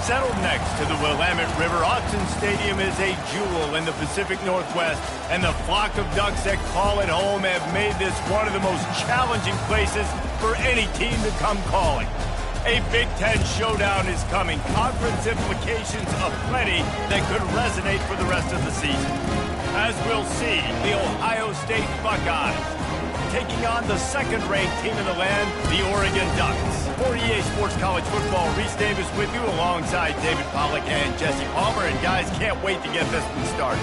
Settled next to the Willamette River, Autzen Stadium is a jewel in the Pacific Northwest, and the flock of Ducks that call it home have made this one of the most challenging places for any team to come calling. A Big Ten showdown is coming, conference implications aplenty that could resonate for the rest of the season. As we'll see, the Ohio State Buckeyes taking on the second-ranked team in the land, the Oregon Ducks. For EA Sports College Football, Reese Davis with you alongside David Pollack and Jesse Palmer. And guys, can't wait to get this one started.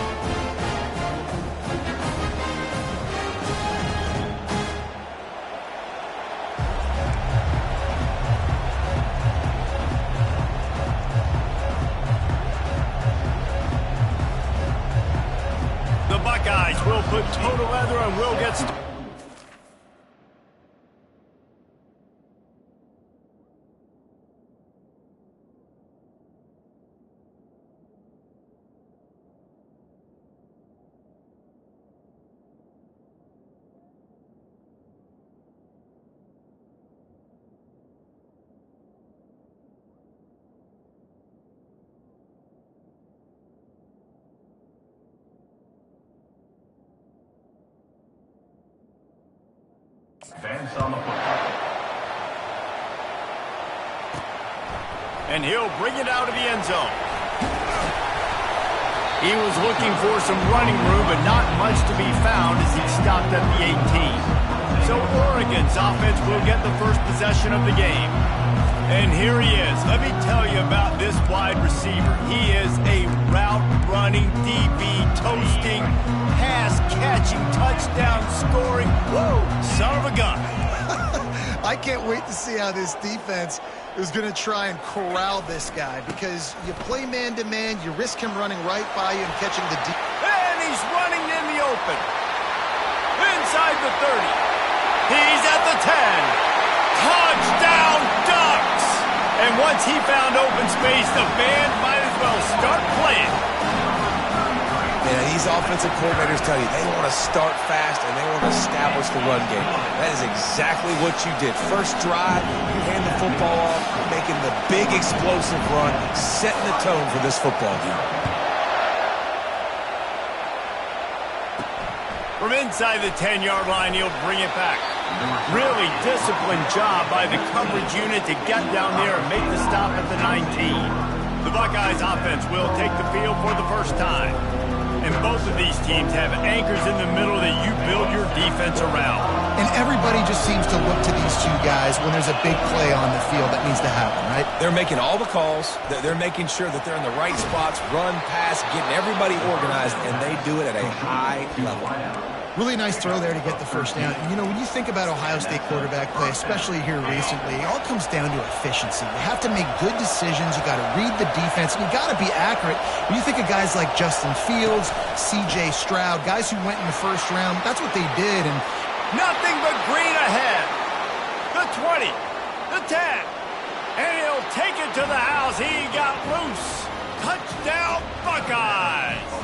The Buckeyes will put total leather and will get started. On the football. And he'll bring it out of the end zone. He was looking for some running room, but not much to be found as he stopped at the 18. So Oregon's offense will get the first possession of the game. And here he is. Let me tell you about this wide receiver. He is a route-running, DB, toasting, pass-catching, touchdown-scoring, woo, son of a gun. I can't wait to see how this defense is going to try and corral this guy, because you play man-to-man, you risk him running right by you and catching the deep. And he's running in the open. Inside the 30. He's at the 10. Touchdown, Ducks! And once he found open space, the band might as well start playing. Yeah, these offensive coordinators tell you they want to start fast and they want to establish the run game. That is exactly what you did. First drive, you hand the football off, making the big explosive run, setting the tone for this football game. From inside the 10-yard line, he'll bring it back. Really disciplined job by the coverage unit to get down there and make the stop at the 19. The Buckeyes offense will take the field for the first time. And both of these teams have anchors in the middle that you build your defense around. And everybody just seems to look to these two guys when there's a big play on the field that needs to happen, right? They're making all the calls. They're making sure that they're in the right spots, run, pass, getting everybody organized, and they do it at a high level. Really nice throw there to get the first down. And, you know, when you think about Ohio State quarterback play, especially here recently, it all comes down to efficiency. You have to make good decisions. You got to read the defense, and you got to be accurate. When you think of guys like Justin Fields, C.J. Stroud, guys who went in the first round, that's what they did. And nothing but green ahead. The 20, the 10, and he'll take it to the house. He got loose. Touchdown, Buckeyes.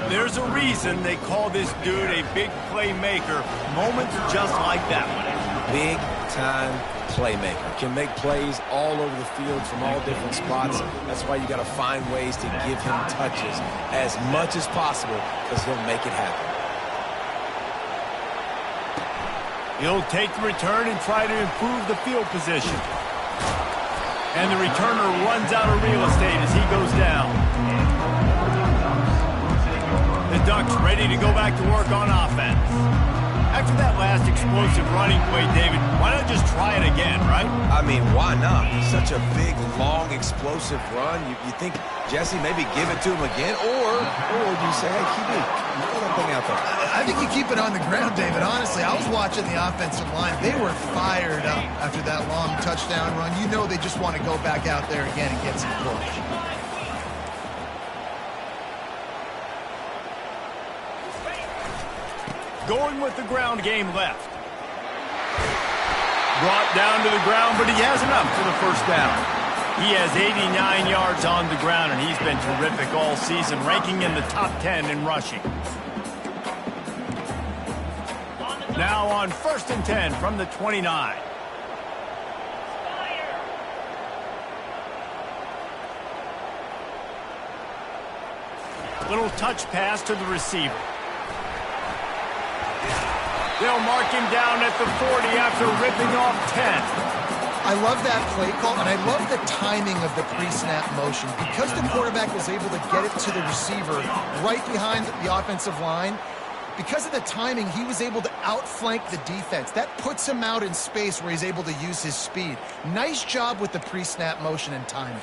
There's a reason they call this dude a big playmaker. Moments just like that one. Big-time playmaker. Can make plays all over the field from all different spots. That's why you got to find ways to give him touches as much as possible, because he'll make it happen. He'll take the return and try to improve the field position. And the returner runs out of real estate as he goes down. The Ducks ready to go back to work on offense. After that last explosive running play, David, why not just try it again, right? I mean, why not? Such a big, long, explosive run. You think, Jesse, maybe give it to him again? Or do you say, hey, keep it, throw that thing out there? I think you keep it on the ground, David. Honestly, I was watching the offensive line. They were fired up after that long touchdown run. You know they just want to go back out there again and get some push. Going with the ground game left. Brought down to the ground, but he has enough for the first down. He has 89 yards on the ground, and he's been terrific all season, ranking in the top 10 in rushing. Now on 1st and 10 from the 29. Little touch pass to the receiver. They'll mark him down at the 40 after ripping off 10. I love that play call, and I love the timing of the pre-snap motion. Because the quarterback was able to get it to the receiver right behind the offensive line, because of the timing, he was able to outflank the defense. That puts him out in space where he's able to use his speed. Nice job with the pre-snap motion and timing.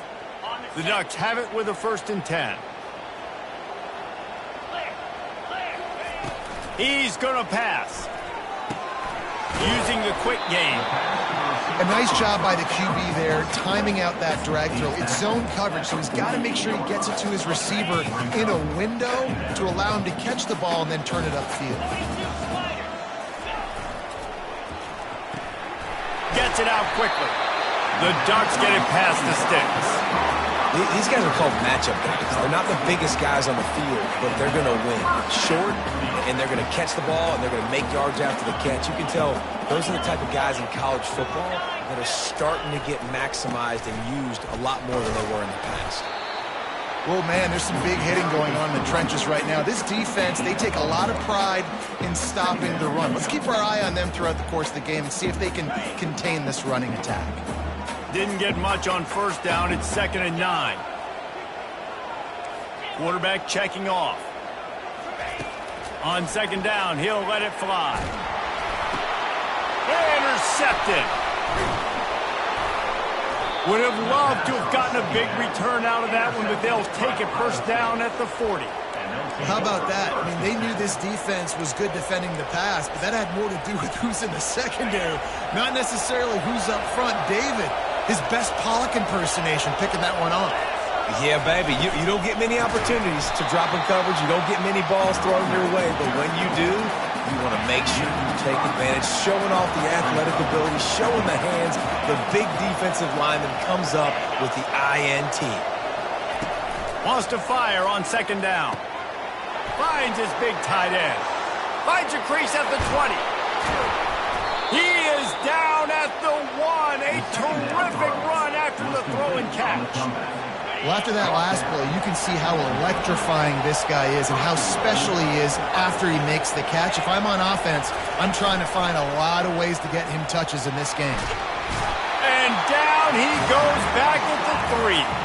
The Ducks have it with a 1st and 10. He's going to pass. Using the quick game. A nice job by the QB there, timing out that drag throw. It's zone coverage, so he's got to make sure he gets it to his receiver in a window to allow him to catch the ball and then turn it upfield. Gets it out quickly. The Ducks get it past the sticks. These guys are called matchup guys. They're not the biggest guys on the field, but they're going to win. Short, and they're going to catch the ball, and they're going to make yards after the catch. You can tell those are the type of guys in college football that are starting to get maximized and used a lot more than they were in the past. Well, man, there's some big hitting going on in the trenches right now. This defense, they take a lot of pride in stopping the run. Let's keep our eye on them throughout the course of the game and see if they can contain this running attack. Didn't get much on 1st down. It's 2nd and 9. Quarterback checking off. On 2nd down, he'll let it fly. Intercepted. Would have loved to have gotten a big return out of that one, but they'll take it 1st down at the 40. How about that? I mean, they knew this defense was good defending the pass, but that had more to do with who's in the secondary, not necessarily who's up front. David, his best Pollock impersonation, picking that one off. Yeah, baby, you don't get many opportunities to drop in coverage. You don't get many balls thrown your way, but when you do, you want to make sure you take advantage, showing off the athletic ability, showing the hands. The big defensive lineman comes up with the INT. Wants to fire on 2nd down. Finds his big tight end. Finds a crease at the 20. He is down at the 1. A terrific run after the throw and catch. Well, after that last play, you can see how electrifying this guy is and how special he is after he makes the catch. If I'm on offense, I'm trying to find a lot of ways to get him touches in this game. And down he goes back at the 3.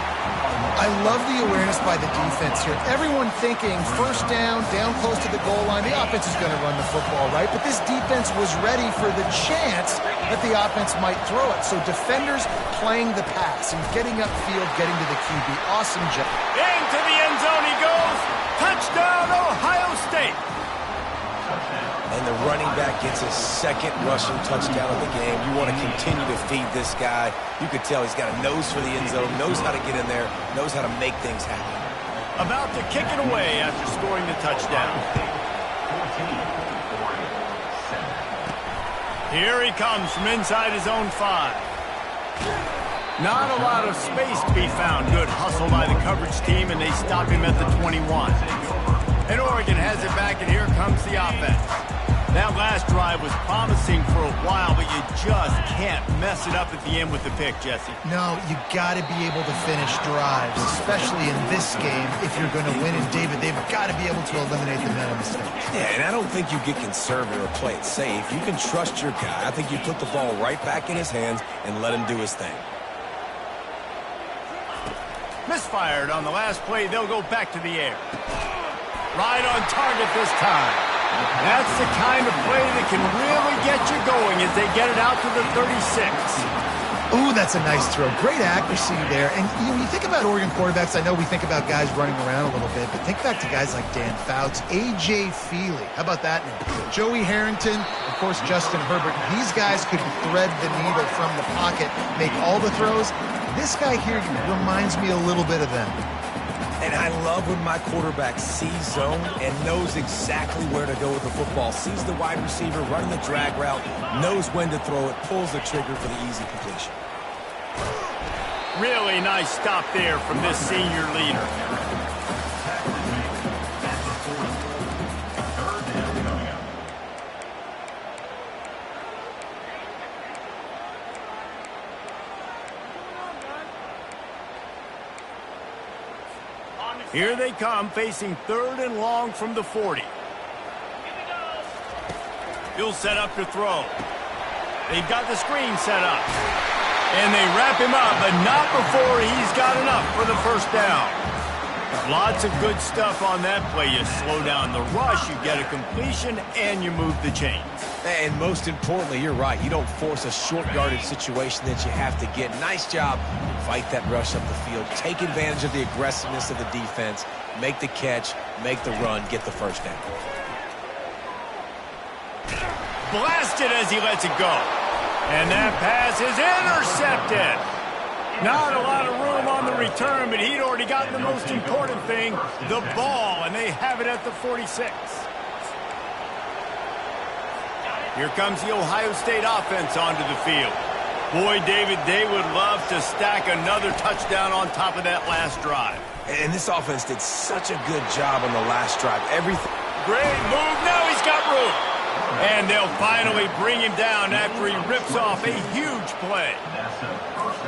I love the awareness by the defense here. Everyone thinking 1st down, down close to the goal line. The offense is going to run the football, right? But this defense was ready for the chance that the offense might throw it. So defenders playing the pass and getting upfield, getting to the QB. Awesome job. Into the end zone he goes. Touchdown, Ohio State. And the running back gets his 2nd rushing touchdown of the game. You want to continue to feed this guy. You could tell he's got a nose for the end zone, knows how to get in there, knows how to make things happen. About to kick it away after scoring the touchdown. Here he comes from inside his own 5. Not a lot of space to be found. Good hustle by the coverage team, and they stop him at the 21. And Oregon has it back, and here comes the offense. That last drive was promising for a while, but you just can't mess it up at the end with the pick, Jesse. No, you got to be able to finish drives, especially in this game if you're going to win. And David, they've got to be able to eliminate the mental mistakes. Yeah, and I don't think you get conservative or play it safe. You can trust your guy. I think you put the ball right back in his hands and let him do his thing. Misfired on the last play. They'll go back to the air. Right on target this time. That's the kind of play that can really get you going as they get it out to the 36. Ooh, that's a nice throw. Great accuracy there. And you think about Oregon quarterbacks, I know we think about guys running around a little bit, but think back to guys like Dan Fouts, A.J. Feely. How about that name? Joey Harrington, of course, Justin Herbert. These guys could thread the needle from the pocket, make all the throws. This guy here reminds me a little bit of them. And I love when my quarterback sees zone and knows exactly where to go with the football. Sees the wide receiver running the drag route, knows when to throw it, pulls the trigger for the easy completion. Really nice stop there from this senior leader. Here they come, facing 3rd and long from the 40. He'll set up to throw. They've got the screen set up. And they wrap him up, but not before he's got enough for the first down. Lots of good stuff on that play. You slow down the rush, you get a completion, and you move the chains. And most importantly, you're right. You don't force a short yardage situation that you have to get. Nice job. Fight that rush up the field. Take advantage of the aggressiveness of the defense. Make the catch. Make the run. Get the first down. Blasted as he lets it go. And that pass is intercepted. Not a lot of room on the return, but he'd already gotten the most important thing, the ball, and they have it at the 46. Here comes the Ohio State offense onto the field. Boy, David, they would love to stack another touchdown on top of that last drive. And this offense did such a good job on the last drive. Everything. Great move. Now he's got room. And they'll finally bring him down after he rips off a huge play.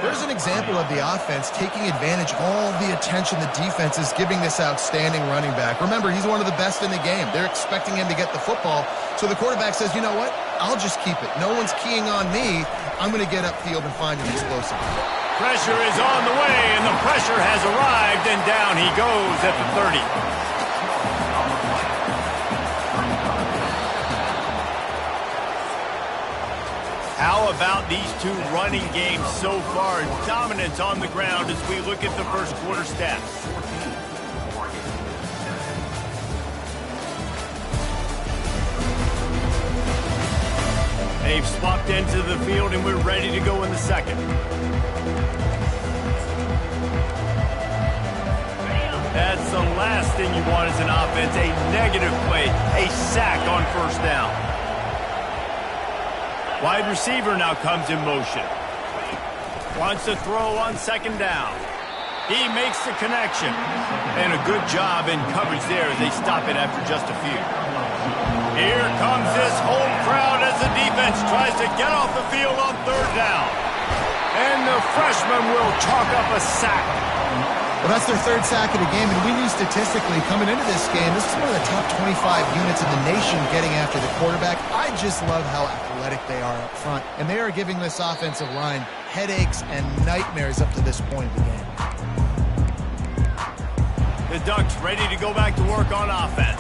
There's an example of the offense taking advantage of all the attention the defense is giving this outstanding running back. Remember, he's one of the best in the game. They're expecting him to get the football. So the quarterback says, you know what? I'll just keep it. No one's keying on me. I'm going to get upfield and find an explosive. Pressure is on the way, and the pressure has arrived, and down he goes at the 30. How about these two running games so far? Dominance on the ground as we look at the first quarter stats. They've swapped into the field, and we're ready to go in the second. That's the last thing you want as an offense, a negative play, a sack on first down. Wide receiver now comes in motion. Wants to throw on second down. He makes the connection. And a good job in coverage there as they stop it after just a few. Here comes this home crowd as the defense tries to get off the field on third down. And the freshman will chalk up a sack. Well, that's their third sack of the game, and we knew statistically coming into this game, this is one of the top 25 units in the nation getting after the quarterback. I just love how athletic they are up front, and they are giving this offensive line headaches and nightmares up to this point of the game. The Ducks ready to go back to work on offense.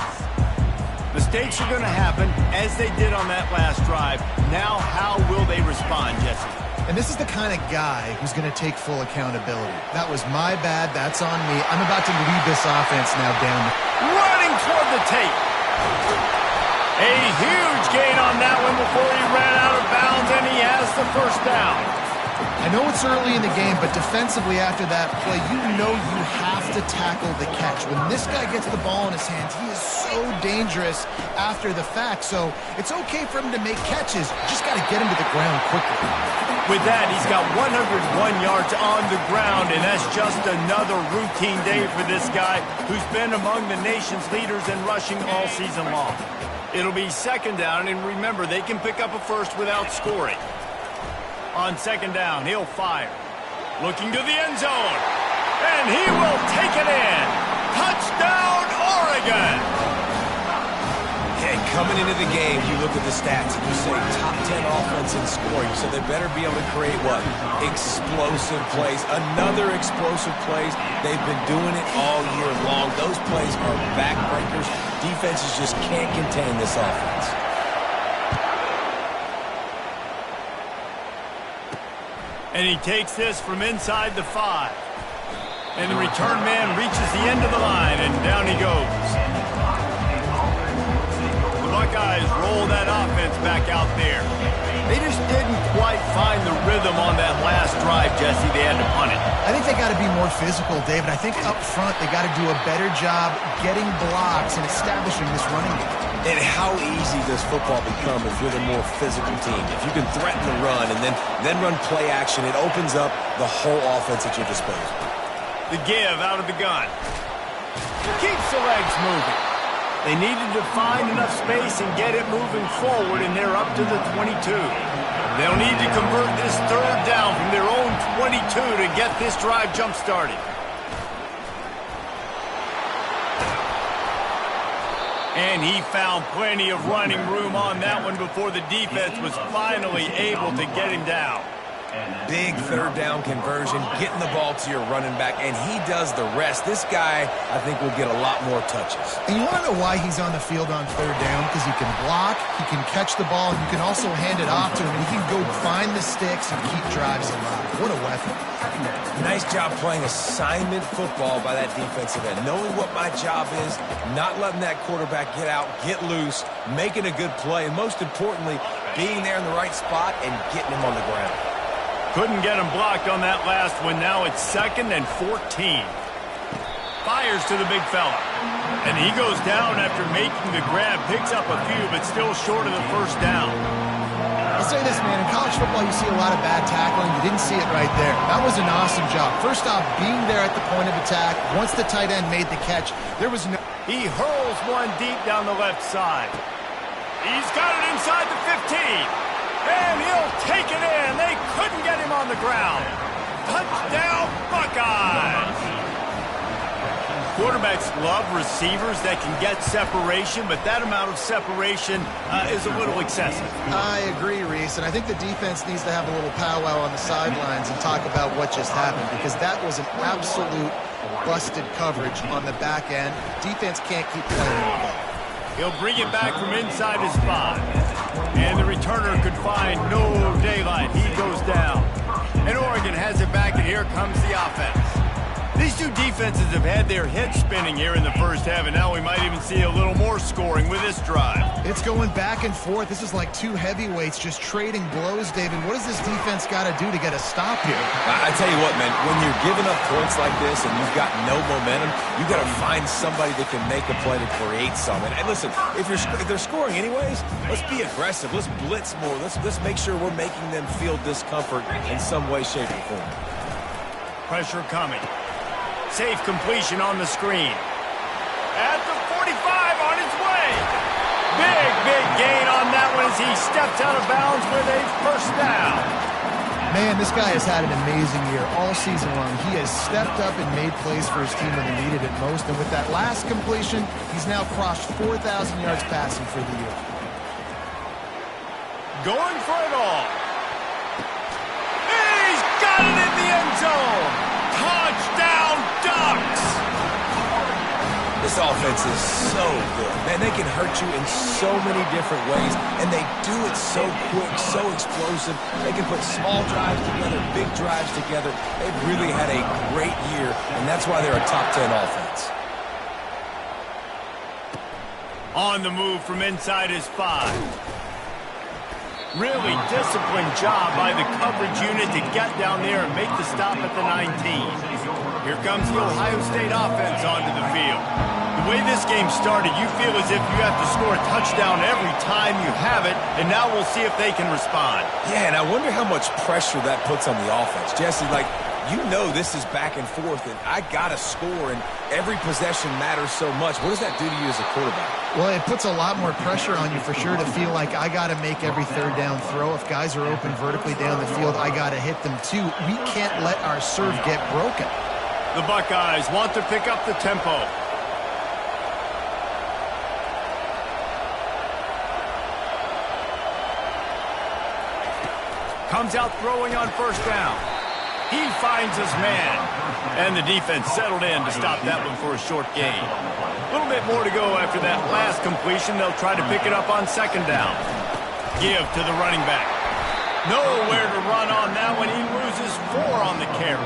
Mistakes are going to happen, as they did on that last drive. Now, how will they respond, Jesse? And this is the kind of guy who's going to take full accountability. That was my bad. That's on me. I'm about to lead this offense now down. Running toward the tape. A huge gain on that one before he ran out of bounds, and he has the first down. I know it's early in the game, but defensively after that play, you know you have to tackle the catch. When this guy gets the ball in his hands, he is so dangerous after the fact. So it's okay for him to make catches. Just got to get him to the ground quickly. With that, he's got 101 yards on the ground, and that's just another routine day for this guy who's been among the nation's leaders in rushing all season long. It'll be second down, and remember, they can pick up a first without scoring. On second down, he'll fire. Looking to the end zone, and he will take it in. Touchdown, Oregon! And coming into the game, you look at the stats and you say top 10 offense in scoring, so they better be able to create what? Explosive plays. Another explosive plays. They've been doing it all year long. Those plays are backbreakers. Defenses just can't contain this offense. And he takes this from inside the 5. And the return man reaches the end of the line, and down he goes. Buckeyes roll that offense back out there. They just didn't quite find the rhythm on that last drive, Jesse. They had to punt it. I think they got to be more physical, David. I think up front they got to do a better job getting blocks and establishing this running game. And how easy does football become if you're the more physical team? If you can threaten the run and then run play action, it opens up the whole offense at your disposal. The give out of the gun. Keeps the legs moving. They needed to find enough space and get it moving forward, and they're up to the 22. They'll need to convert this third down from their own 22 to get this drive jump-started. And he found plenty of running room on that one before the defense was finally able to get him down. Big third down conversion, getting the ball to your running back, and he does the rest. This guy, I think, will get a lot more touches. And you want to know why he's on the field on third down? Because he can block, he can catch the ball, and you can also hand it off to him, and he can go find the sticks and keep drives alive. What a weapon. Nice job playing assignment football by that defensive end. Knowing what my job is, not letting that quarterback get out, get loose, making a good play, and most importantly, being there in the right spot and getting him on the ground. Couldn't get him blocked on that last one. Now it's 2nd and 14. Fires to the big fella. And he goes down after making the grab. Picks up a few, but still short of the first down. I'll say this, man. In college football, you see a lot of bad tackling. You didn't see it right there. That was an awesome job. First off, being there at the point of attack. Once the tight end made the catch, there was no... He hurls one deep down the left side. He's got it inside the 15. And he'll take it in. They couldn't get him on the ground. Touchdown, Buckeyes. Quarterbacks love receivers that can get separation, but that amount of separation is a little excessive. I agree, Reese, and I think the defense needs to have a little powwow on the sidelines and talk about what just happened, because that was an absolute busted coverage on the back end. Defense can't keep playing the ball. He'll bring it back from inside his 5. And the returner could find no daylight. He goes down. And Oregon has it back, and here comes the offense. These two defenses have had their heads spinning here in the first half, and now we might even see a little more scoring with this drive. It's going back and forth. This is like two heavyweights just trading blows, David. What does this defense got to do to get a stop here? I tell you what, man, when you're giving up points like this and you've got no momentum, you've got to find somebody that can make a play to create something. And listen, if they're scoring anyways, let's be aggressive. Let's blitz more. Let's make sure we're making them feel discomfort in some way, shape, or form. Pressure coming. Safe completion on the screen. At the 45 on his way. Big gain on that one as he steps out of bounds with a first down. Man, this guy has had an amazing year all season long. He has stepped up and made plays for his team when they needed it most. And with that last completion, he's now crossed 4,000 yards passing for the year. Going for it all. He's got it in the end zone. Touchdown, Ducks! This offense is so good. Man, they can hurt you in so many different ways, and they do it so quick, so explosive. They can put small drives together, big drives together. They've really had a great year, and that's why they're a top 10 offense. On the move from inside his 5. Really disciplined job by the coverage unit to get down there and make the stop at the 19. Here comes the Ohio State offense onto the field. The way this game started, you feel as if you have to score a touchdown every time you have it, and now we'll see if they can respond. Yeah, and I wonder how much pressure that puts on the offense. Jesse, you know this is back and forth, and I got to score, and every possession matters so much. What does that do to you as a quarterback? Well, it puts a lot more pressure on you for sure to feel like I got to make every third down throw. If guys are open vertically down the field, I got to hit them too. We can't let our serve get broken. The Buckeyes want to pick up the tempo. Comes out throwing on first down. He finds his man. And the defense settled in to stop that one for a short gain. A little bit more to go after that last completion. They'll try to pick it up on second down. Give to the running back. Nowhere to run on that one. He loses 4 on the carry.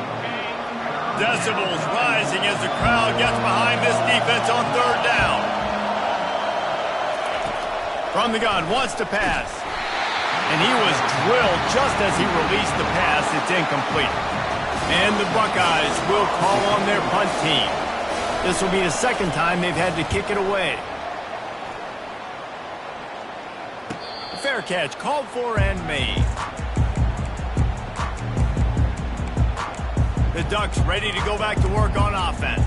Decibels rising as the crowd gets behind this defense on third down. From the gun, wants to pass. And he was drilled just as he released the pass. It's incomplete. And the Buckeyes will call on their punt team. This will be the second time they've had to kick it away. Fair catch called for and made. The Ducks ready to go back to work on offense.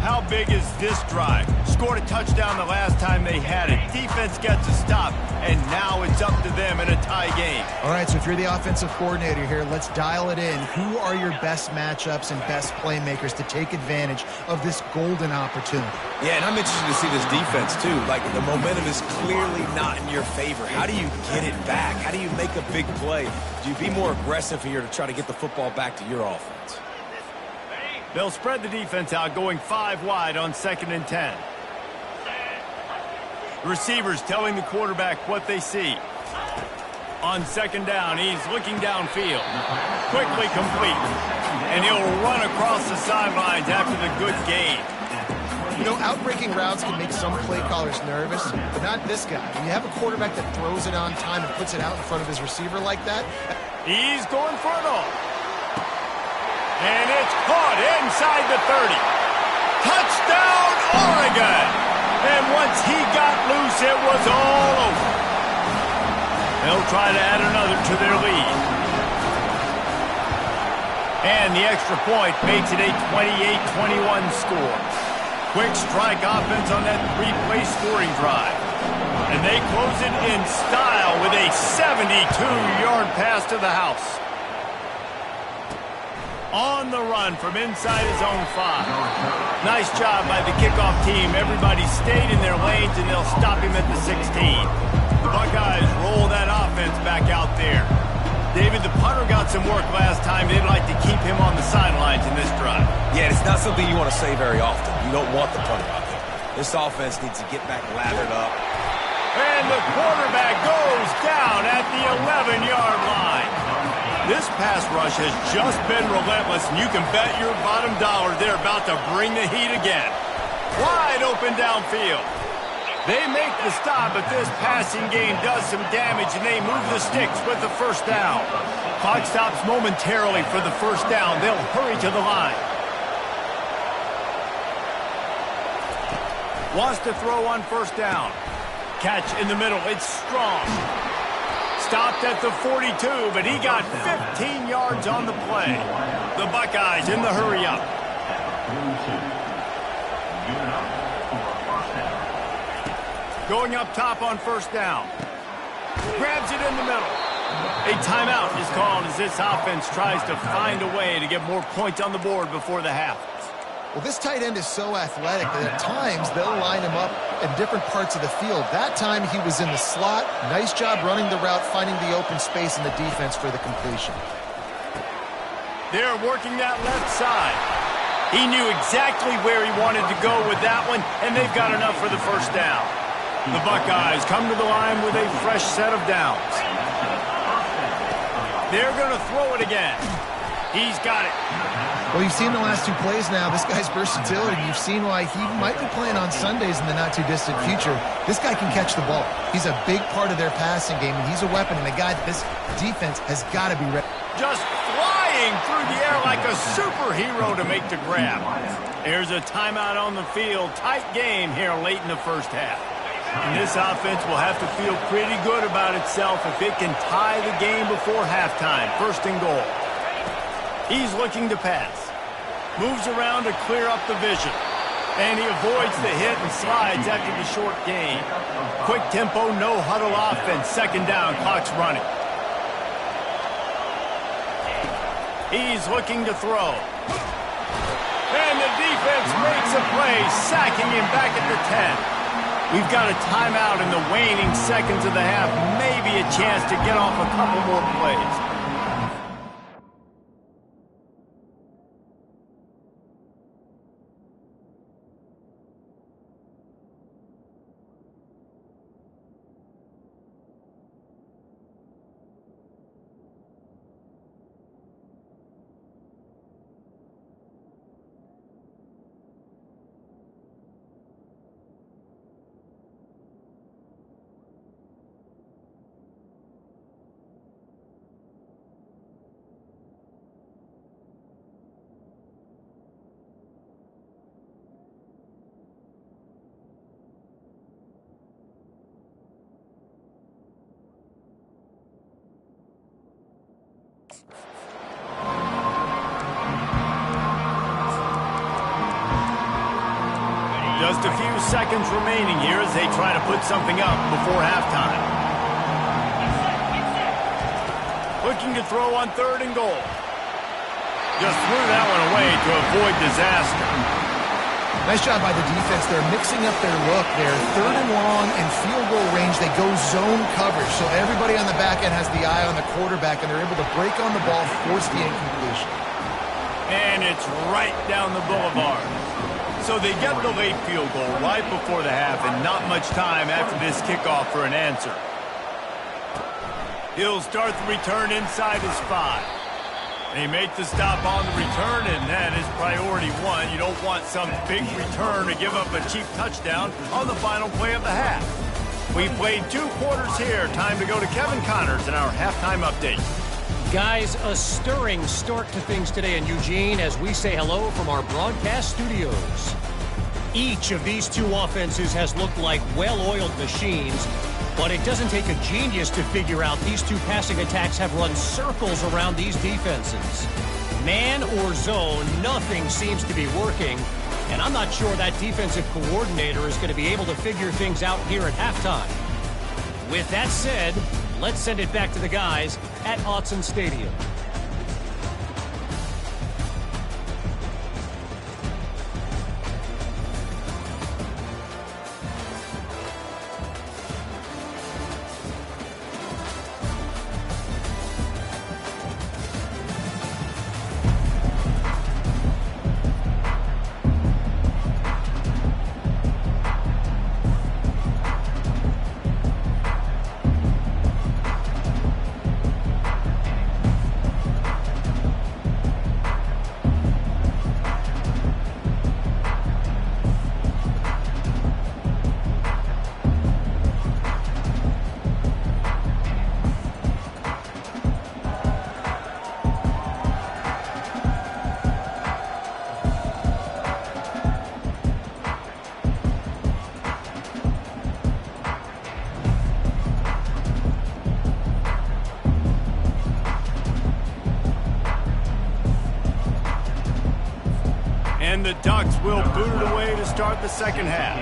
How big is this drive? Scored a touchdown the last time they had it. Defense gets a stop, and now it's up to them in a tie game. All right, so if you're the offensive coordinator here, let's dial it in. Who are your best matchups and best playmakers to take advantage of this golden opportunity? Yeah, and I'm interested to see this defense, too. Like, the momentum is clearly not in your favor. How do you get it back? How do you make a big play? Do you be more aggressive here to try to get the football back to your offense? They'll spread the defense out, going 5 wide on 2nd and 10. Receivers telling the quarterback what they see. On 2nd down, he's looking downfield. Quickly complete. And he'll run across the sidelines after the good gain. You know, outbreaking routes can make some play callers nervous, but not this guy. When you have a quarterback that throws it on time and puts it out in front of his receiver like that. He's going for it all. And it's caught inside the 30. Touchdown, Oregon! And once he got loose, it was all over. They'll try to add another to their lead. And the extra point makes it a 28-21 score. Quick strike offense on that 3-play scoring drive. And they close it in style with a 72-yard pass to the house. On the run from inside his own 5. Nice job by the kickoff team. Everybody stayed in their lanes, and they'll stop him at the 16. The Buckeyes roll that offense back out there. David, the punter got some work last time. They'd like to keep him on the sidelines in this drive. Yeah, it's not something you want to say very often. You don't want the punter out there. This offense needs to get back lathered up. And the quarterback goes down at the 11-yard line. This pass rush has just been relentless, and you can bet your bottom dollar they're about to bring the heat again. Wide open downfield. They make the stop, but this passing game does some damage, and they move the sticks with the first down. Clock stops momentarily for the first down. They'll hurry to the line. Wants to throw on first down. Catch in the middle. It's strong. Stopped at the 42, but he got 15 yards on the play. The Buckeyes in the hurry-up. Going up top on first down. Grabs it in the middle. A timeout is called as this offense tries to find a way to get more points on the board before the half. Well, this tight end is so athletic that at times they'll line him up in different parts of the field. That time he was in the slot. Nice job running the route, finding the open space in the defense for the completion. They're working that left side. He knew exactly where he wanted to go with that one, and they've got enough for the first down. The Buckeyes come to the line with a fresh set of downs. They're going to throw it again. He's got it. Well, you've seen the last 2 plays now. This guy's versatility. You've seen why he might be playing on Sundays in the not-too-distant future. This guy can catch the ball. He's a big part of their passing game, and he's a weapon, and a guy that this defense has got to be ready. Just flying through the air like a superhero to make the grab. There's a timeout on the field. Tight game here late in the first half. And this offense will have to feel pretty good about itself if it can tie the game before halftime. First and goal. He's looking to pass. Moves around to clear up the vision. And he avoids the hit and slides after the short gain. Quick tempo, no huddle offense. Second down, clock's running. He's looking to throw. And the defense makes a play, sacking him back at the 10. We've got a timeout in the waning seconds of the half. Maybe a chance to get off a couple more plays. Just a few seconds remaining here as they try to put something up before halftime. Looking to throw on 3rd and goal. Just threw that one away to avoid disaster. Nice job by the defense. They're mixing up their look. They're 3rd and long in field goal range. They go zone coverage, so everybody on the back end has the eye on the quarterback, and they're able to break on the ball, force the incompletion. And it's right down the boulevard. So they get the late field goal right before the half, and not much time after this kickoff for an answer. He'll start the return inside his 5. They make the stop on the return, and that is priority 1. You don't want some big return to give up a cheap touchdown on the final play of the half. We played 2 quarters here. Time to go to Kevin Connors in our halftime update. Guys, a stirring start to things today in Eugene as we say hello from our broadcast studios. Each of these 2 offenses has looked like well-oiled machines, but it doesn't take a genius to figure out these 2 passing attacks have run circles around these defenses. Man or zone, nothing seems to be working, and I'm not sure that defensive coordinator is going to be able to figure things out here at halftime. With that said, let's send it back to the guys at Autzen Stadium. And the Ducks will boot it away to start the second half.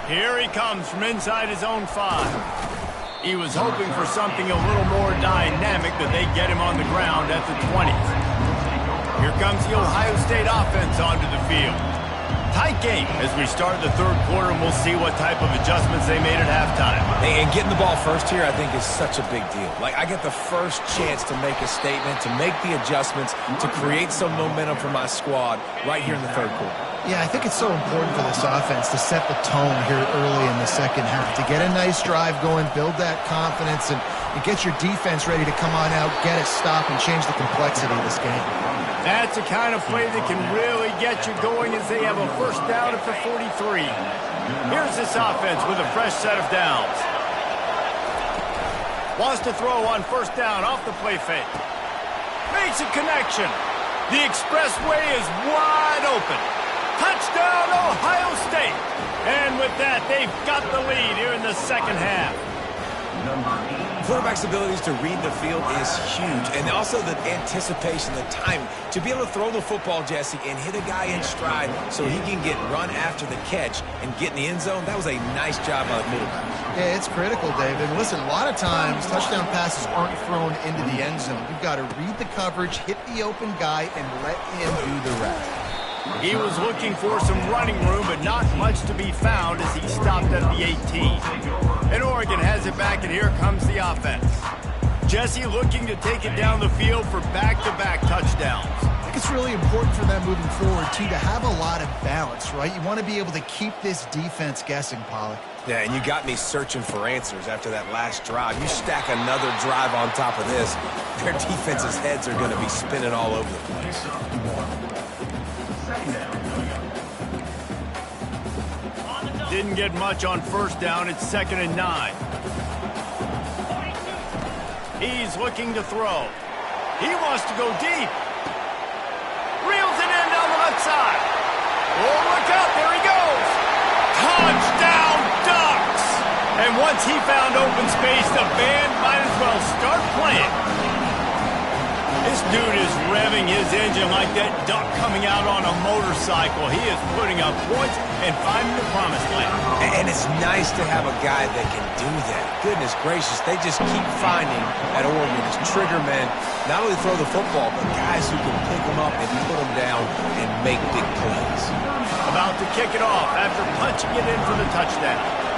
Here he comes from inside his own 5. He was hoping for something a little more dynamic, that they get him on the ground at the 20. Here comes the Ohio State offense onto the field. Tight game as we start the 3rd quarter, and we'll see what type of adjustments they made at halftime. And getting the ball first here, I think, is such a big deal. Like, I get the first chance to make a statement, to make the adjustments, to create some momentum for my squad right here in the 3rd quarter. Yeah, I think it's so important for this offense to set the tone here early in the second half, to get a nice drive going, build that confidence, and get your defense ready to come on out, get a stop, and change the complexity of this game. That's the kind of play that can really get you going as they have a first down at the 43. Here's this offense with a fresh set of downs. Wants to throw on first down off the play fake. Makes a connection. The expressway is wide open. Touchdown, Ohio State. And with that, they've got the lead here in the second half. Quarterback's abilities to read the field is huge, and also the anticipation, the time to be able to throw the football, Jesse, and hit a guy in stride so he can get run after the catch and get in the end zone. That was a nice job by the quarterback. Yeah, it's critical, David. Listen, a lot of times touchdown passes aren't thrown into the end zone. You've got to read the coverage, hit the open guy, and let him do the rest. He was looking for some running room, but not much to be found as he stopped at the 18. And Oregon has it back, and here comes the offense. Jesse looking to take it down the field for back-to-back touchdowns. I think it's really important for them moving forward, too, to have a lot of balance, right? You want to be able to keep this defense guessing, Pollock. Yeah, and you got me searching for answers after that last drive. You stack another drive on top of this, their defense's heads are going to be spinning all over the place. Didn't get much on first down. It's 2nd and 9. He's looking to throw. He wants to go deep. Reels it in down the left side. Oh, look out. There he goes. Touchdown, Ducks. And once he found open space, the band might as well start playing. This dude is revving his engine like that duck coming out on a motorcycle. He is putting up points and finding the promised land. And it's nice to have a guy that can do that. Goodness gracious, they just keep finding at Oregon as trigger men, not only throw the football, but guys who can pick them up and put them down and make big plays. About to kick it off after punching it in for the touchdown.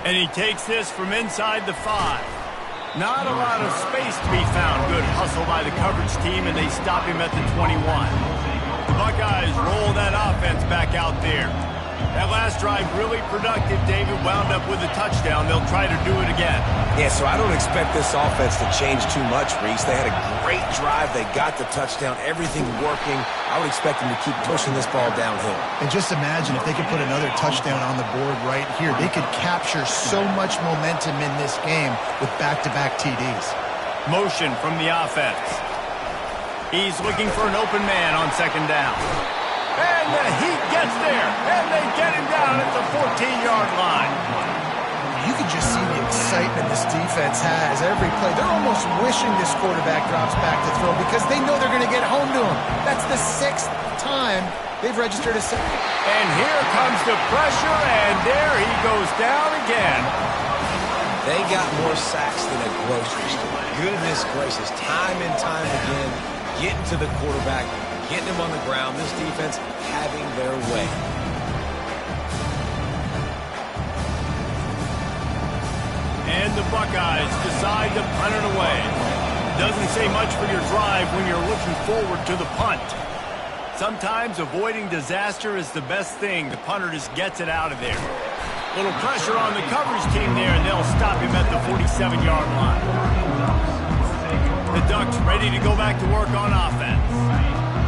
And he takes this from inside the 5. Not a lot of space to be found. Good hustle by the coverage team, and they stop him at the 21. The Buckeyes roll that offense back out there. That last drive really productive. David wound up with a touchdown. They'll try to do it again. Yeah, so I don't expect this offense to change too much, Reese. They had a great drive. They got the touchdown. Everything working. I would expect them to keep pushing this ball downhill. And just imagine if they could put another touchdown on the board right here. They could capture so much momentum in this game with back-to-back TDs. Motion from the offense. He's looking for an open man on second down. And the Heat gets there, and they get him down at the 14-yard line. You can just see the excitement this defense has every play. They're almost wishing this quarterback drops back to throw because they know they're going to get home to him. That's the 6th time they've registered a sack. And here comes the pressure, and there he goes down again. They got more sacks than a grocery store. Goodness gracious, time and time again, getting to the quarterback, getting him on the ground. This defense having their way. And the Buckeyes decide to punt it away. Doesn't say much for your drive when you're looking forward to the punt. Sometimes avoiding disaster is the best thing. The punter just gets it out of there. Little pressure on the coverage team there, and they'll stop him at the 47-yard line. The Ducks ready to go back to work on offense.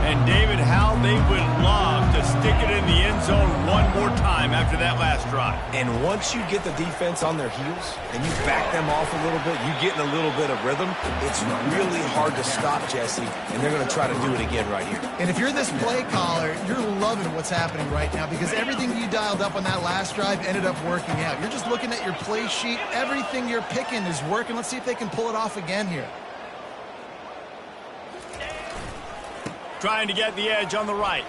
And David, how they would love to stick it in the end zone one more time after that last drive. And once you get the defense on their heels and you back them off a little bit, you get in a little bit of rhythm, it's really hard to stop, Jesse, and they're going to try to do it again right here. And if you're this play caller, you're loving what's happening right now because everything you dialed up on that last drive ended up working out. You're just looking at your play sheet. Everything you're picking is working. Let's see if they can pull it off again here. Trying to get the edge on the right.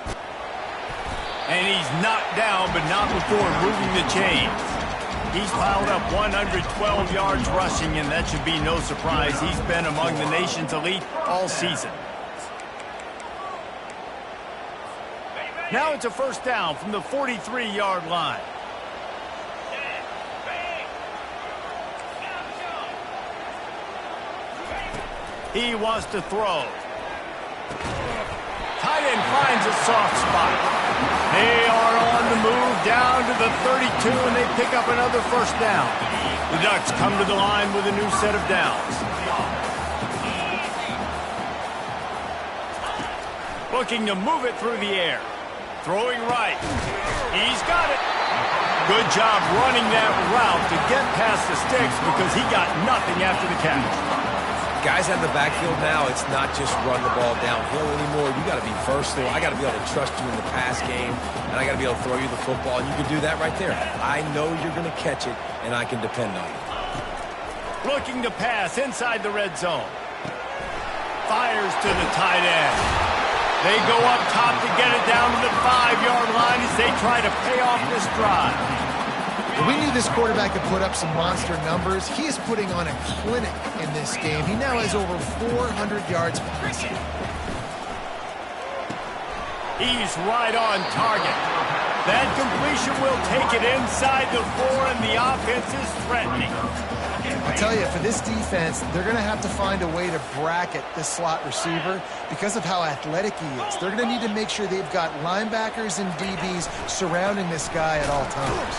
And he's knocked down, but not before moving the chains. He's piled up 112 yards rushing, and that should be no surprise. He's been among the nation's elite all season. Now it's a first down from the 43-yard line. He wants to throw. Tight end finds a soft spot. They are on the move down to the 32, and they pick up another first down. The Ducks come to the line with a new set of downs. Looking to move it through the air. Throwing right. He's got it. Good job running that route to get past the sticks because he got nothing after the catch. Guys out of the backfield now, it's not just run the ball downhill anymore. You got to be versatile. I got to be able to trust you in the pass game, and I got to be able to throw you the football, and you can do that right there. I know you're going to catch it, and I can depend on you. Looking to pass inside the red zone. Fires to the tight end. They go up top to get it down to the 5-yard line as they try to pay off this drive. We knew this quarterback could put up some monster numbers. He is putting on a clinic in this game. He now has over 400 yards passing. He's right on target. That completion will take it inside the 4, and the offense is threatening. I'll tell you, for this defense, they're going to have to find a way to bracket this slot receiver because of how athletic he is. They're going to need to make sure they've got linebackers and DBs surrounding this guy at all times.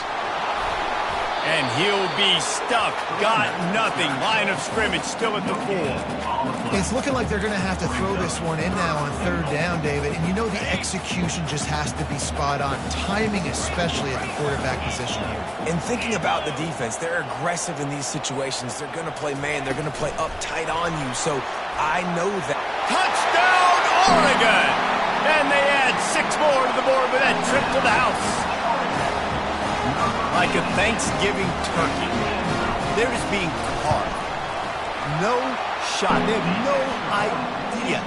And he'll be stuck. Got nothing. Line of scrimmage still at the 4. It's looking like they're going to have to throw this one in now on third down, David. And you know the execution just has to be spot on. Timing especially at the quarterback position here. And thinking about the defense, they're aggressive in these situations. They're going to play man. They're going to play uptight on you. So I know that. Touchdown, Oregon! And they add 6 more to the board with that trip to the house. Like a Thanksgiving turkey. they're just being carved. No shot. They have no idea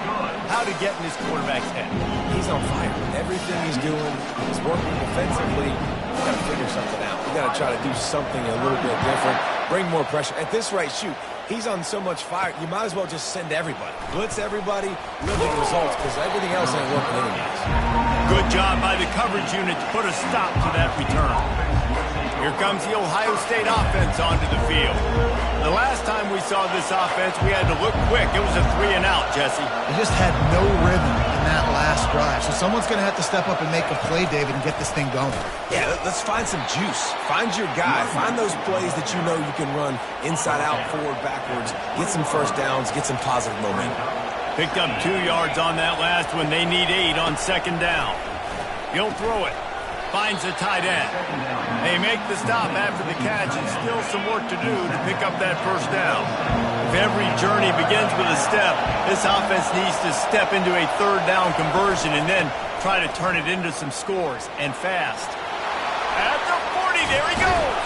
how to get in this quarterback's head. He's on fire. Everything he's doing is working defensively. You got to figure something out. You got to try to do something a little bit different. Bring more pressure. At this rate, shoot, he's on so much fire, you might as well just send everybody. Blitz everybody, you'll get results because everything else ain't working anyways. Good job by the coverage unit to put a stop to that return. Here comes the Ohio State offense onto the field. The last time we saw this offense, we had to look quick. It was a 3-and-out, Jesse. They just had no rhythm in that last drive. So someone's going to have to step up and make a play, David, and get this thing going. Yeah, let's find some juice. Find your guy. Find those plays that you know you can run inside out, forward, backwards. Get some first downs. Get some positive momentum. Picked up 2 yards on that last one. They need 8 on second down. He'll throw it. Finds the tight end. They make the stop after the catch, and still some work to do to pick up that first down. If every journey begins with a step, this offense needs to step into a third down conversion and then try to turn it into some scores, and fast. At the 40, there he goes.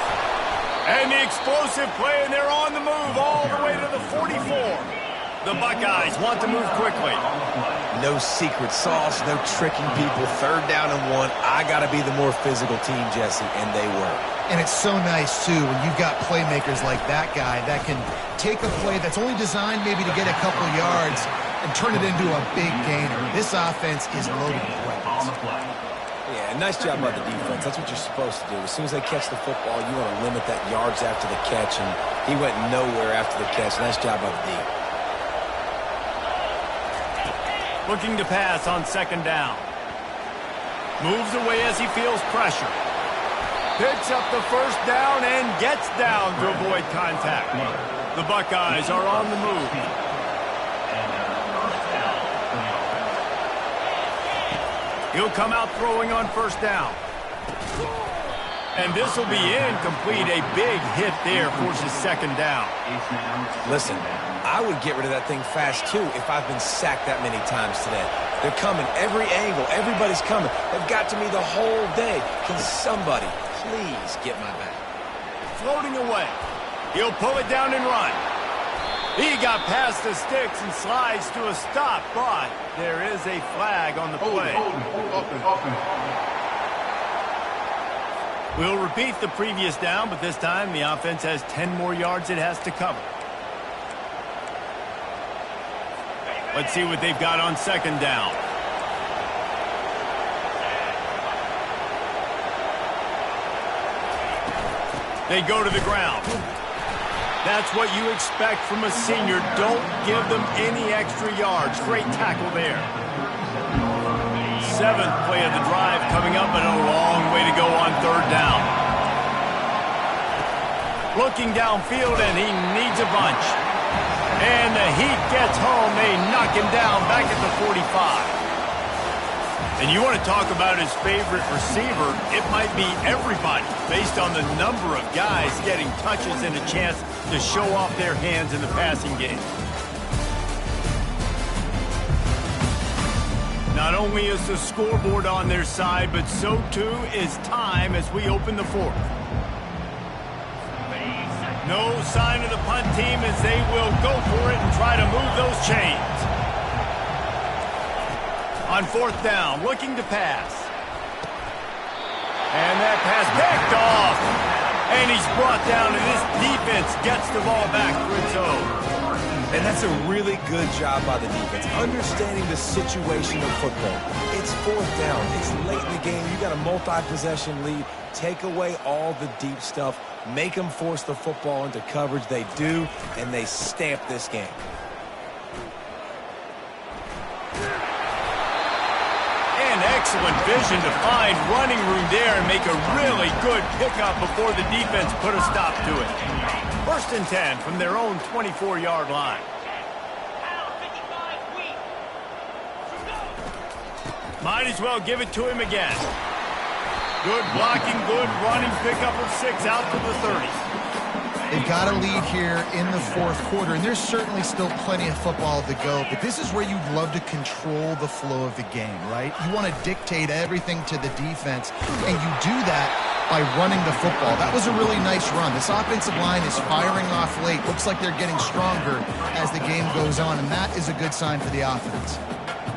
And the explosive play, and they're on the move all the way to the 44. The Buckeyes want to move quickly. No secret sauce, no tricking people. Third down and 1. I got to be the more physical team, Jesse, and they were. And it's so nice, too, when you've got playmakers like that guy that can take a play that's only designed maybe to get a couple yards and turn it into a big gainer. This offense is loaded with weapons. Yeah, nice job by the defense. That's what you're supposed to do. As soon as they catch the football, you want to limit that yards after the catch, and he went nowhere after the catch. Nice job by the D. Looking to pass on second down. Moves away as he feels pressure. Picks up the first down and gets down to avoid contact. The Buckeyes are on the move. He'll come out throwing on first down. And this will be incomplete. A big hit there forces second down. Listen, I would get rid of that thing fast, too, if I've been sacked that many times today. They're coming every angle. Everybody's coming. They've got to me the whole day. Can somebody please get my back? Floating away. He'll pull it down and run. He got past the sticks and slides to a stop, but there is a flag on the play. We'll repeat the previous down, but this time the offense has 10 more yards it has to cover. Let's see what they've got on second down. They go to the ground. That's what you expect from a senior. Don't give them any extra yards. Great tackle there. 7th play of the drive coming up, and a long way to go on third down. Looking downfield, and he needs a bunch. And the heat gets home. They knock him down back at the 45. And you want to talk about his favorite receiver, it might be everybody based on the number of guys getting touches and a chance to show off their hands in the passing game. Not only is the scoreboard on their side, but so too is time as we open the fourth. No sign of the punt team as they will go for it and try to move those chains. On fourth down, looking to pass. And that pass picked off. And he's brought down, and this defense gets the ball back for its own. And that's a really good job by the defense, understanding the situation of football. It's fourth down. It's late in the game. You got a multi-possession lead. Take away all the deep stuff. Make them force the football into coverage. They do, and they stamp this game. And excellent vision to find running room there and make a really good pickup before the defense put a stop to it. 1st and 10 from their own 24-yard line. Might as well give it to him again. Good blocking, good running, pickup of 6 out to the 30. They've got a lead here in the fourth quarter, and there's certainly still plenty of football to go, but this is where you'd love to control the flow of the game, right? You want to dictate everything to the defense, and you do that by running the football. That was a really nice run. This offensive line is firing off late. Looks like they're getting stronger as the game goes on, and that is a good sign for the offense.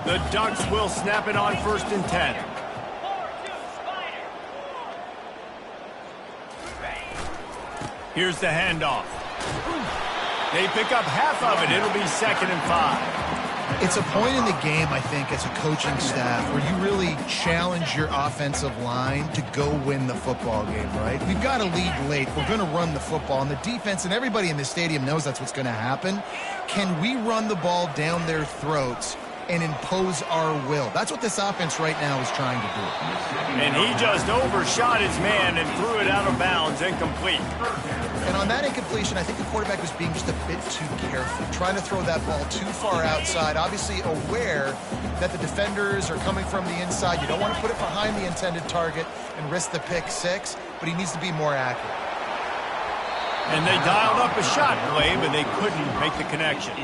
The Ducks will snap it on 1st and 10. Here's the handoff. They pick up half of it. It'll be 2nd and 5. It's a point in the game, I think, as a coaching staff where you really challenge your offensive line to go win the football game, right? We've got a lead late. We're going to run the football, and the defense and everybody in the stadium knows that's what's going to happen. Can we run the ball down their throats and impose our will? That's what this offense right now is trying to do. And he just overshot his man and threw it out of bounds, incomplete. And on that incompletion, I think the quarterback was being just a bit too careful, trying to throw that ball too far outside, obviously aware that the defenders are coming from the inside. You don't want to put it behind the intended target and risk the pick six, but he needs to be more accurate. And they dialed up a shot play, but they couldn't make the connection.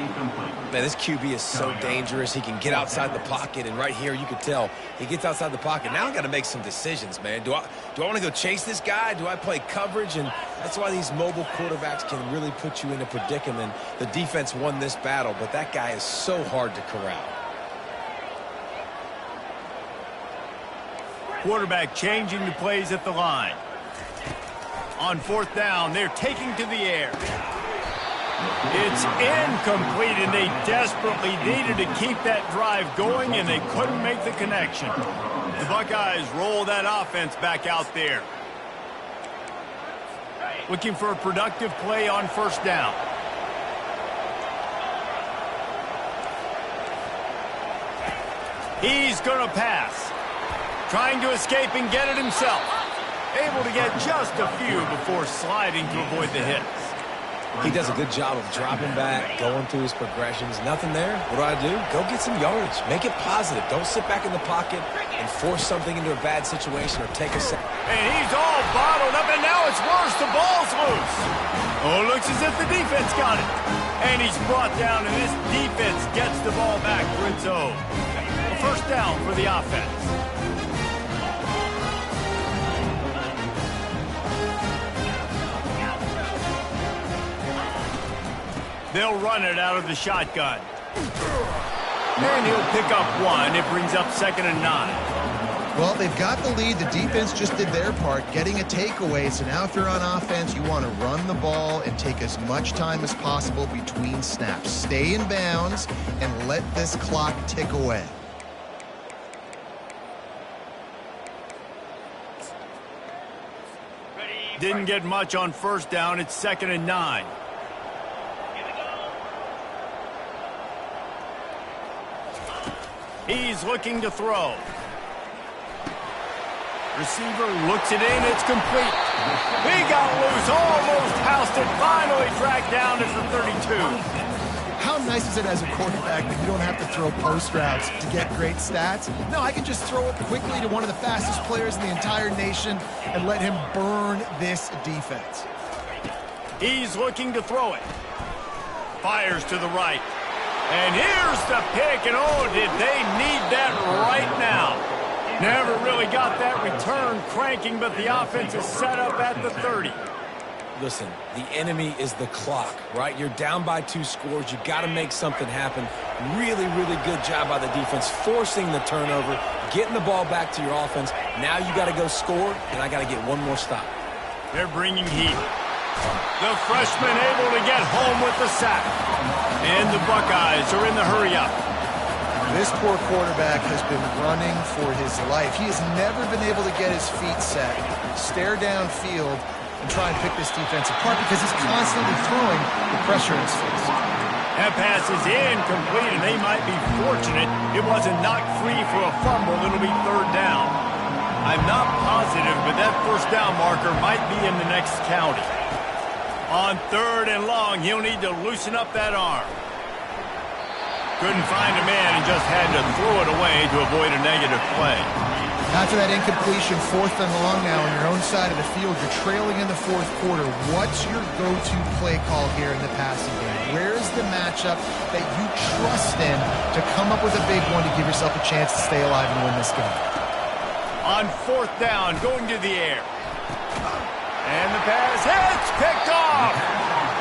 Man, this QB is so dangerous. He can get outside the pocket, and right here you can tell he gets outside the pocket. Now I got to make some decisions, man. Do I want to go chase this guy? Do I play coverage? And that's why these mobile quarterbacks can really put you in a predicament. The defense won this battle, but that guy is so hard to corral. Quarterback changing the plays at the line. On 4th down, they're taking to the air. It's incomplete, and they desperately needed to keep that drive going, and they couldn't make the connection. The Buckeyes roll that offense back out there. Looking for a productive play on 1st down. He's going to pass. Trying to escape and get it himself. Able to get just a few before sliding to avoid the hits. He does a good job of dropping back, going through his progressions. Nothing there. What do? Go get some yardage. Make it positive. Don't sit back in the pocket and force something into a bad situation or take a set. And he's all bottled up, and now it's worse. The ball's loose. Oh, looks as if the defense got it. And he's brought down, and this defense gets the ball back for its own. A 1st down for the offense. They'll run it out of the shotgun. And he'll pick up 1. It brings up 2nd and 9. Well, they've got the lead. The defense just did their part, getting a takeaway. So now if you're on offense, you want to run the ball and take as much time as possible between snaps. Stay in bounds and let this clock tick away. Didn't get much on 1st down. It's 2nd and 9. He's looking to throw. Receiver looks it in. It's complete. He got loose. Almost housed it. Finally tracked down at the 32. How nice is it as a quarterback that you don't have to throw post routes to get great stats? No, I can just throw it quickly to one of the fastest players in the entire nation and let him burn this defense. He's looking to throw it. Fires to the right. And here's the pick, and oh, did they need that right now. Never really got that return cranking, but the offense is set up at the 30. Listen, the enemy is the clock, right? You're down by 2 scores. You got to make something happen. Really, really good job by the defense, forcing the turnover, getting the ball back to your offense. Now you got to go score, and I got to get one more stop. They're bringing heat. The freshman able to get home with the sack. And the Buckeyes are in the hurry-up. This poor quarterback has been running for his life. He has never been able to get his feet set, stare downfield, and try and pick this defense apart because he's constantly throwing the pressure in his face. That pass is incomplete, and they might be fortunate it wasn't knocked free for a fumble. It'll be 3rd down. I'm not positive, but that 1st down marker might be in the next county. On 3rd and long, he'll need to loosen up that arm. Couldn't find a man and just had to throw it away to avoid a negative play. After that incompletion, 4th and long now on your own side of the field, you're trailing in the 4th quarter. What's your go-to play call here in the passing game? Where's the matchup that you trust in to come up with a big one to give yourself a chance to stay alive and win this game? On 4th down, going to the air. And the pass hits, picked off.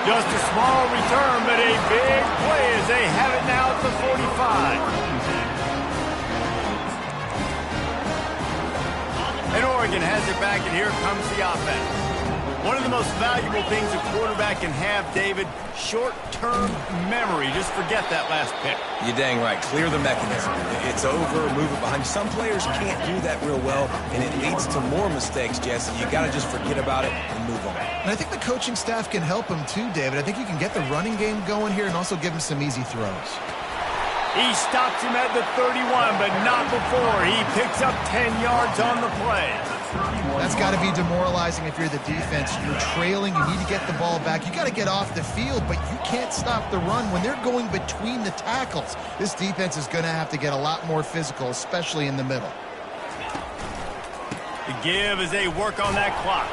Just a small return, but a big play as they have it now at the 45. And Oregon has it back, and here comes the offense. One of the most valuable things a quarterback can have, David, short-term memory. Just forget that last pick. You're dang right. Clear the mechanism. It's over, move it behind you. Some players can't do that real well, and it leads to more mistakes, Jesse. You got to just forget about it and move on. And I think the coaching staff can help him too, David. I think you can get the running game going here and also give him some easy throws. He stops him at the 31, but not before. He picks up 10 yards on the play. That's got to be demoralizing if you're the defense. You're trailing. You need to get the ball back. You got to get off the field, but you can't stop the run when they're going between the tackles. This defense is going to have to get a lot more physical, especially in the middle. The give as they work on that clock.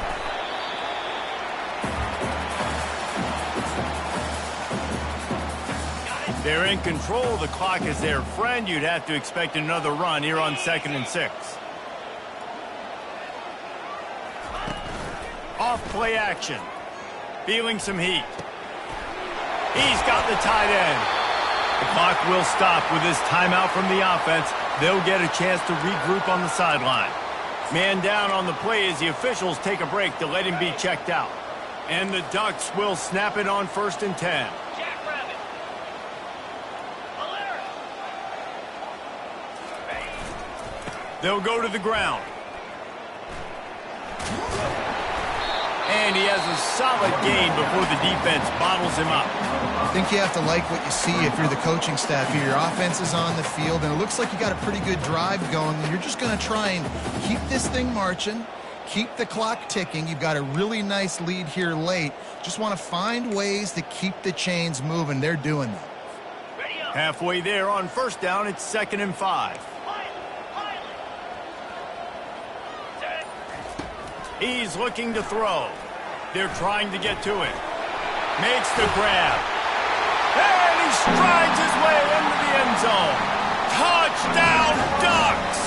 They're in control. The clock is their friend. You'd have to expect another run here on 2nd and 6. Off play action. Feeling some heat. He's got the tight end. The clock will stop with this timeout from the offense. They'll get a chance to regroup on the sideline. Man down on the play as the officials take a break to let him be checked out. And the Ducks will snap it on 1st and 10. They'll go to the ground. And he has a solid gain before the defense bottles him up. I think you have to like what you see if you're the coaching staff here. Your offense is on the field, and it looks like you got a pretty good drive going. You're just going to try and keep this thing marching, keep the clock ticking. You've got a really nice lead here late. Just want to find ways to keep the chains moving. They're doing that. Halfway there on 1st down, it's 2nd and 5. He's looking to throw. They're trying to get to it. Makes the grab. And he strides his way into the end zone. Touchdown, Ducks!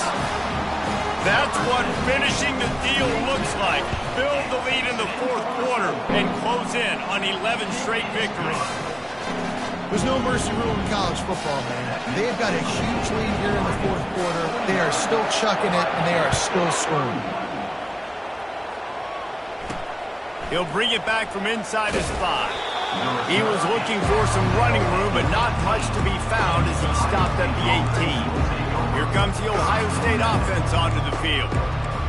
That's what finishing the deal looks like. Build the lead in the 4th quarter and close in on 11 straight victories. There's no mercy rule in college football, man. They've got a huge lead here in the 4th quarter. They are still chucking it, and they are still scoring. He'll bring it back from inside his 5. He was looking for some running room, but not much to be found as he stopped at the 18. Here comes the Ohio State offense onto the field.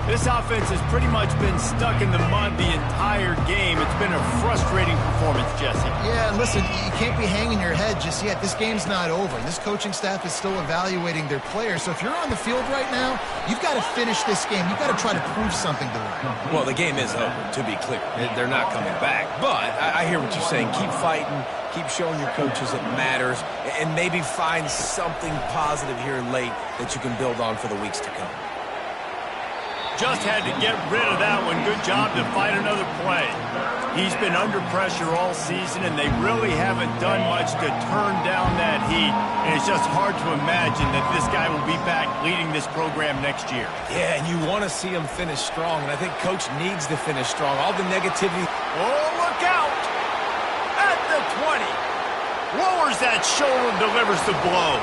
This offense has pretty much been stuck in the mud the entire game. It's been a frustrating performance, Jesse. Yeah, and listen, you can't be hanging your head just yet. This game's not over. This coaching staff is still evaluating their players. So if you're on the field right now, you've got to finish this game. You've got to try to prove something to them. Well, the game is over, to be clear. They're not coming back. But I hear what you're saying. Keep fighting. Keep showing your coaches it matters. And maybe find something positive here late that you can build on for the weeks to come. Just had to get rid of that one. Good job to fight another play. He's been under pressure all season, and they really haven't done much to turn down that heat. And it's just hard to imagine that this guy will be back leading this program next year. Yeah, and you want to see him finish strong, and I think Coach needs to finish strong. All the negativity. Oh, look out! At the 20. Lowers that shoulder and delivers the blow.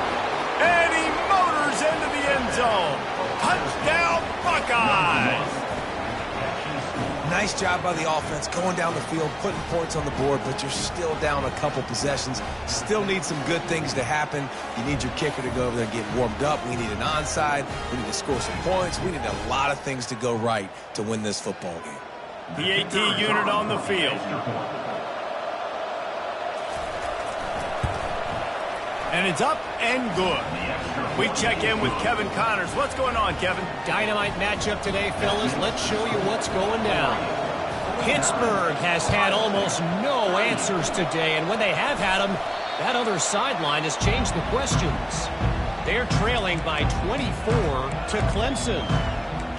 And he motors into the end zone. Touchdown, Buckeyes! Nice job by the offense going down the field, putting points on the board, but you're still down a couple possessions. Still need some good things to happen. You need your kicker to go over there and get warmed up. We need an onside. We need to score some points. We need a lot of things to go right to win this football game. The AT unit on the field. And it's up and good. We check in with Kevin Connors. What's going on, Kevin? Dynamite matchup today, fellas. Let's show you what's going down. Pittsburgh has had almost no answers today, and when they have had them, that other sideline has changed the questions. They're trailing by 24 to Clemson.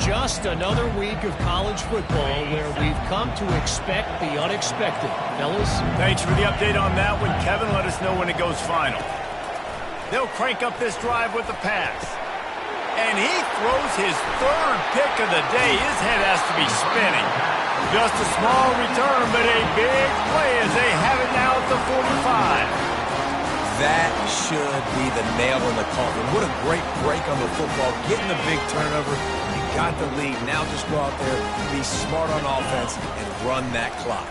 Just another week of college football where we've come to expect the unexpected. Fellas? Thanks for the update on that one, Kevin. Let us know when it goes final. They'll crank up this drive with the pass. And he throws his 3rd pick of the day. His head has to be spinning. Just a small return, but a big play as they have it now at the 45. That should be the nail in the coffin. What a great break on the football. Getting the big turnover. You got the lead. Now just go out there, be smart on offense, and run that clock.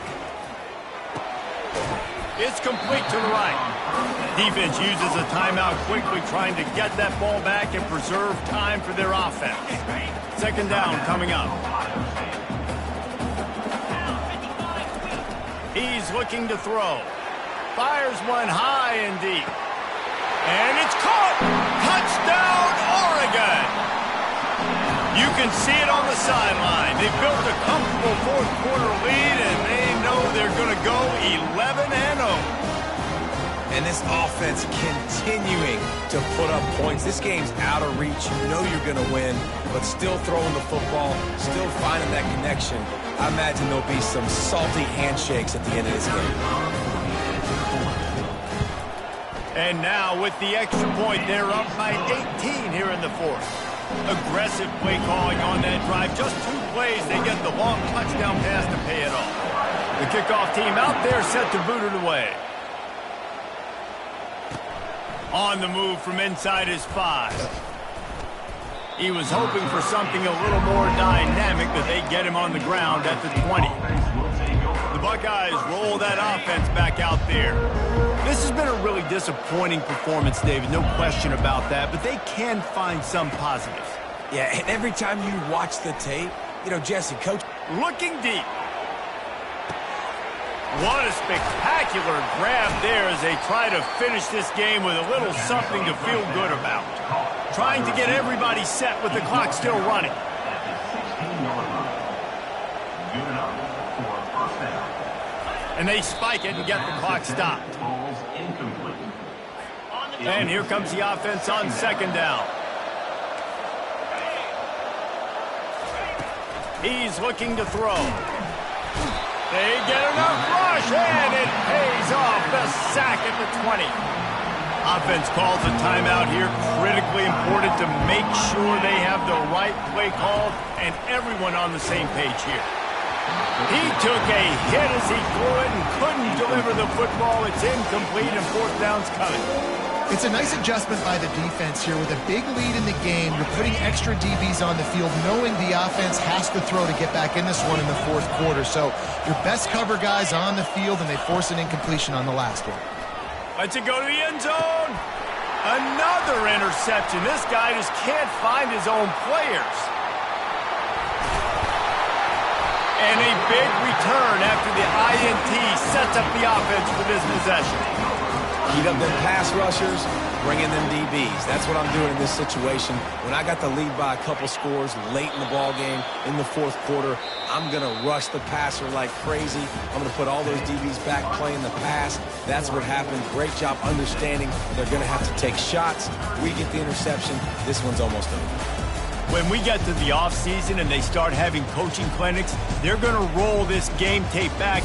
It's complete to the right. Defense uses a timeout quickly, trying to get that ball back and preserve time for their offense. Second down coming up. He's looking to throw. Fires one high and deep. And it's caught! Touchdown, Oregon! You can see it on the sideline. They built a comfortable fourth-quarter lead, and they know they're going to go 11-0. And this offense continuing to put up points. This game's out of reach. You know you're going to win, but still throwing the football, still finding that connection. I imagine there'll be some salty handshakes at the end of this game. And now with the extra point, they're up by 18 here in the fourth. Aggressive play calling on that drive. Just 2 plays, they get the long touchdown pass to pay it off. The kickoff team out there set to boot it away. On the move from inside his 5. He was hoping for something a little more dynamic, that they get him on the ground at the 20. The Buckeyes roll that offense back out there. This has been a really disappointing performance, David, no question about that, but they can find some positives. Yeah, and every time you watch the tape, you know, Jesse, coach looking deep. What a spectacular grab there as they try to finish this game with a little something to feel good about. Trying to get everybody set with the clock still running. And they spike it and get the clock stopped. And here comes the offense on second down. He's looking to throw. They get enough rush, and it pays off. The sack at the 20. Offense calls a timeout here. Critically important to make sure they have the right play called and everyone on the same page here. He took a hit as he threw it and couldn't deliver the football. It's incomplete, and fourth down's coming. It's a nice adjustment by the defense here. With a big lead in the game, you're putting extra DBs on the field, knowing the offense has to throw to get back in this one in the fourth quarter. So your best cover guys on the field, and they force an incompletion on the last one. Lets it go to the end zone. Another interception. This guy just can't find his own players. And a big return after the INT sets up the offense for this possession. Heat up them pass rushers, bring in them DBs. That's what I'm doing in this situation. When I got the lead by a couple scores late in the ball game, in the fourth quarter, I'm going to rush the passer like crazy. I'm going to put all those DBs back playing the pass. That's what happened. Great job understanding they're going to have to take shots. We get the interception. This one's almost over. When we get to the offseason and they start having coaching clinics, they're going to roll this game tape back.